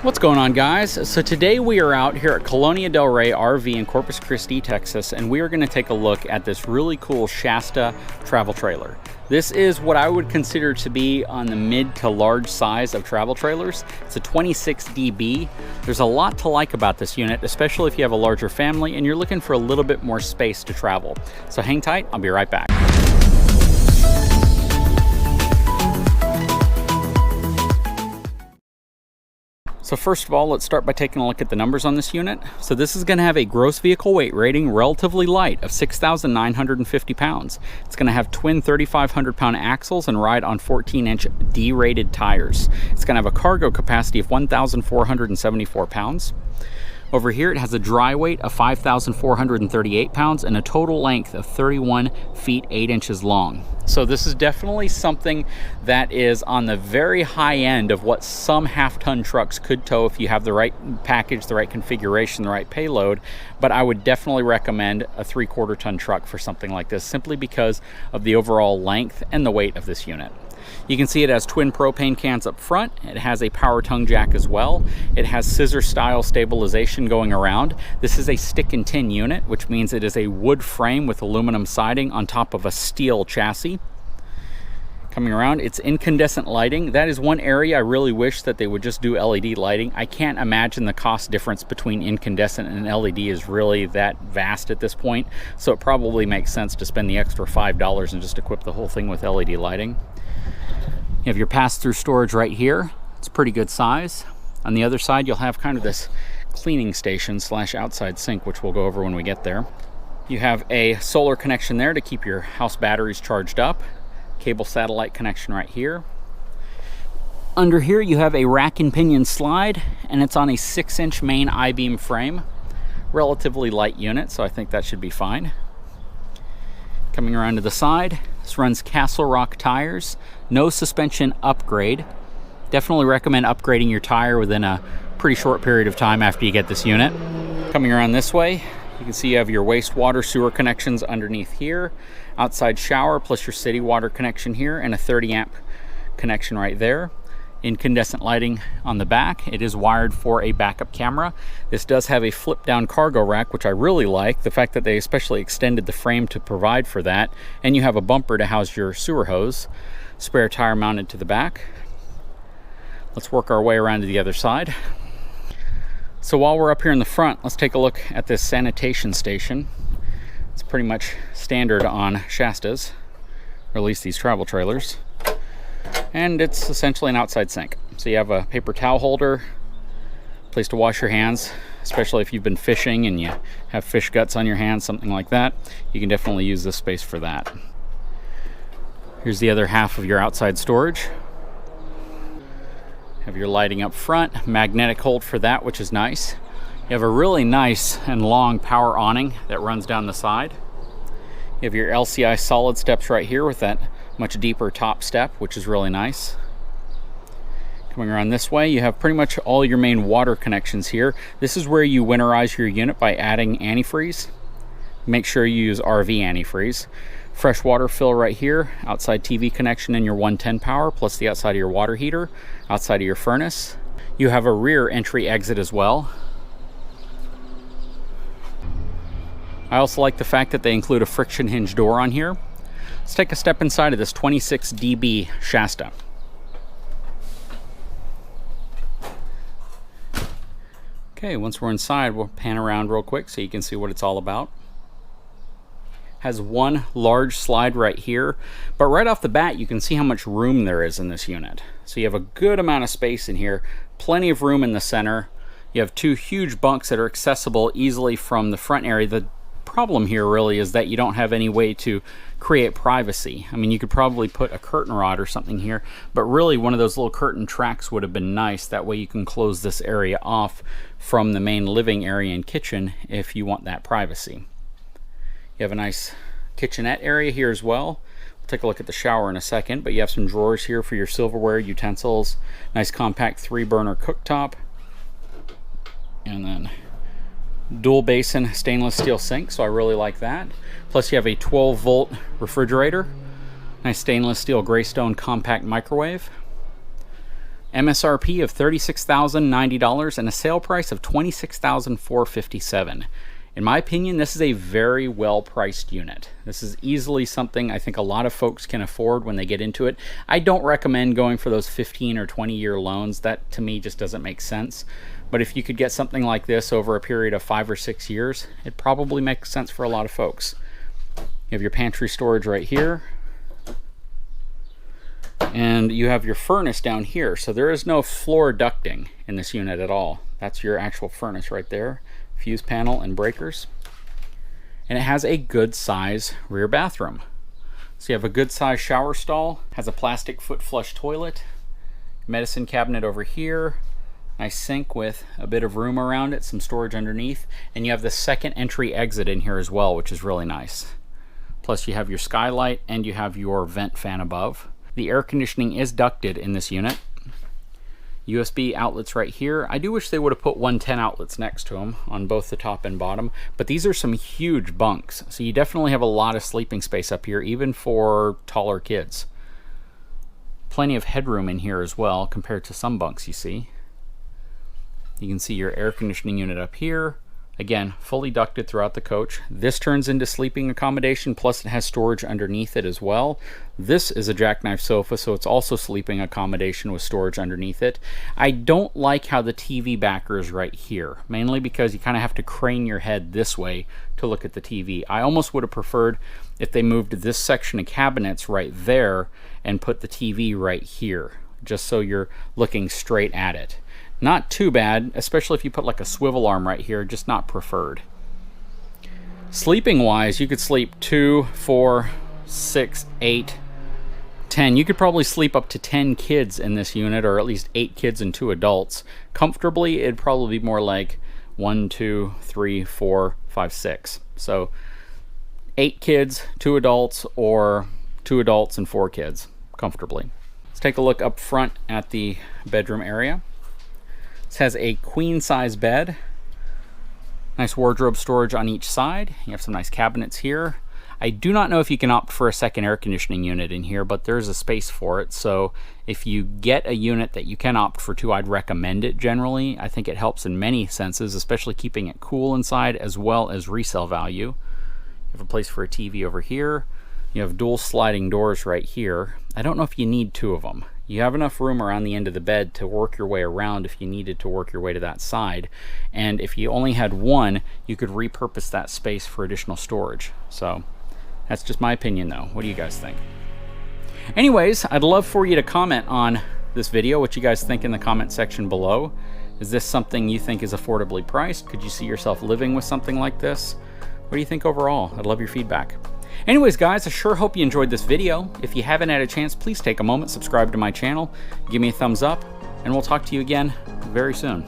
What's going on, guys? So today we are out here at Colonia del Rey RV in Corpus Christi, Texas, and we are going to take a look at this really cool Shasta travel trailer. This is what I would consider to be on the mid to large size of travel trailers. It's a 26 dB. There's a lot to like about this unit, especially if you have a larger family and you're looking for a little bit more space to travel. So hang tight, I'll be right back. So first of all, let's start by taking a look at the numbers on this unit. So this is going to have a gross vehicle weight rating, relatively light, of 6,950 pounds. It's going to have twin 3,500 pound axles and ride on 14-inch D-rated tires. It's going to have a cargo capacity of 1,474 pounds. Over here, it has a dry weight of 5,438 pounds and a total length of 31 feet 8 inches long. So this is definitely something that is on the very high end of what some half-ton trucks could tow if you have the right package, the right configuration, the right payload. But I would definitely recommend a 3/4 ton truck for something like this, simply because of the overall length and the weight of this unit. You can see it has twin propane cans up front. It has a power tongue jack as well. It has scissor style stabilization going around. This is a stick and tin unit, which means it is a wood frame with aluminum siding on top of a steel chassis. Coming around, it's incandescent lighting. That is one area I really wish that they would just do LED lighting. I can't imagine the cost difference between incandescent and LED is really that vast at this point. So it probably makes sense to spend the extra $5 and just equip the whole thing with LED lighting. You have your pass-through storage right here. It's pretty good size. On the other side, you'll have kind of this cleaning station / outside sink, which we'll go over when we get there. You have a solar connection there to keep your house batteries charged up. Cable satellite connection right here. Under here, you have a rack and pinion slide, and it's on a 6-inch main I-beam frame. Relatively light unit, so I think that should be fine. Coming around to the side, this runs Castle Rock tires. No suspension upgrade. Definitely recommend upgrading your tire within a pretty short period of time after you get this unit. Coming around this way, you can see you have your wastewater sewer connections underneath here. Outside shower plus your city water connection here, and a 30 amp connection right there. Incandescent lighting on the back. It is wired for a backup camera. This does have a flip down cargo rack, which I really like. The fact that they especially extended the frame to provide for that. And you have a bumper to house your sewer hose. Spare tire mounted to the back. Let's work our way around to the other side. So while we're up here in the front, let's take a look at this sanitation station. It's pretty much standard on Shastas, or at least these travel trailers. And it's essentially an outside sink. So you have a paper towel holder, place to wash your hands, especially if you've been fishing and you have fish guts on your hands, something like that. You can definitely use this space for that. Here's the other half of your outside storage. Have your lighting up front, magnetic hold for that, which is nice. You have a really nice and long power awning that runs down the side. You have your LCI solid steps right here with that much deeper top step, which is really nice. Coming around this way, you have pretty much all your main water connections here. This is where you winterize your unit by adding antifreeze. Make sure you use RV antifreeze. Fresh water fill right here, outside TV connection and your 110 power, plus the outside of your water heater, outside of your furnace. You have a rear entry exit as well. I also like the fact that they include a friction hinge door on here. Let's take a step inside of this 26 dB Shasta. Okay, once we're inside, we'll pan around real quick so you can see what it's all about. Has one large slide right here, but right off the bat you can see how much room there is in this unit. So you have a good amount of space in here, plenty of room in the center. You have two huge bunks that are accessible easily from the front area. The problem here really is that you don't have any way to create privacy. I mean, you could probably put a curtain rod or something here, but really one of those little curtain tracks would have been nice. That way you can close this area off from the main living area and kitchen if you want that privacy. You have a nice kitchenette area here as well. We'll take a look at the shower in a second, but you have some drawers here for your silverware, utensils, nice compact 3-burner cooktop, and then dual basin stainless steel sink, so I really like that. Plus you have a 12-volt refrigerator, nice stainless steel Greystone compact microwave. MSRP of $36,090 and a sale price of $26,457. In my opinion, this is a very well-priced unit. This is easily something I think a lot of folks can afford when they get into it. I don't recommend going for those 15 or 20-year loans. That, to me, just doesn't make sense. But if you could get something like this over a period of 5 or 6 years, it probably makes sense for a lot of folks. You have your pantry storage right here. And you have your furnace down here. So there is no floor ducting in this unit at all. That's your actual furnace right there. Fuse panel and breakers. And it has a good size rear bathroom. So you have a good size shower stall, has a plastic foot flush toilet, medicine cabinet over here, nice sink with a bit of room around it, some storage underneath, and you have the second entry exit in here as well, which is really nice. Plus you have your skylight and you have your vent fan above. The air conditioning is ducted in this unit. USB outlets right here. I do wish they would have put 110 outlets next to them on both the top and bottom, but these are some huge bunks, so you definitely have a lot of sleeping space up here, even for taller kids. Plenty of headroom in here as well compared to some bunks you see. You can see your air conditioning unit up here. Again, fully ducted throughout the coach. This turns into sleeping accommodation, plus it has storage underneath it as well. This is a jackknife sofa, so it's also sleeping accommodation with storage underneath it. I don't like how the TV backer is right here, mainly because you kind of have to crane your head this way to look at the TV. I almost would have preferred if they moved this section of cabinets right there and put the TV right here, just so you're looking straight at it. Not too bad, especially if you put like a swivel arm right here, just not preferred. Sleeping wise, you could sleep 2, 4, 6, 8, 10. You could probably sleep up to 10 kids in this unit, or at least 8 kids and 2 adults. Comfortably, it'd probably be more like 1, 2, 3, 4, 5, 6. So 8 kids, 2 adults, or 2 adults and 4 kids comfortably. Let's take a look up front at the bedroom area. This has a queen size bed, nice wardrobe storage on each side. You have some nice cabinets here. I do not know if you can opt for a second air conditioning unit in here, but there's a space for it. So if you get a unit that you can opt for two, I'd recommend it generally. I think it helps in many senses, especially keeping it cool inside as well as resale value. You have a place for a TV over here. You have dual sliding doors right here. I don't know if you need 2 of them. You have enough room around the end of the bed to work your way around if you needed to work your way to that side. And if you only had 1, you could repurpose that space for additional storage. So that's just my opinion though. What do you guys think? Anyways, I'd love for you to comment on this video, what you guys think in the comment section below. Is this something you think is affordably priced? Could you see yourself living with something like this? What do you think overall? I'd love your feedback. Anyways, guys, I sure hope you enjoyed this video. If you haven't had a chance, please take a moment, subscribe to my channel, give me a thumbs up, and we'll talk to you again very soon.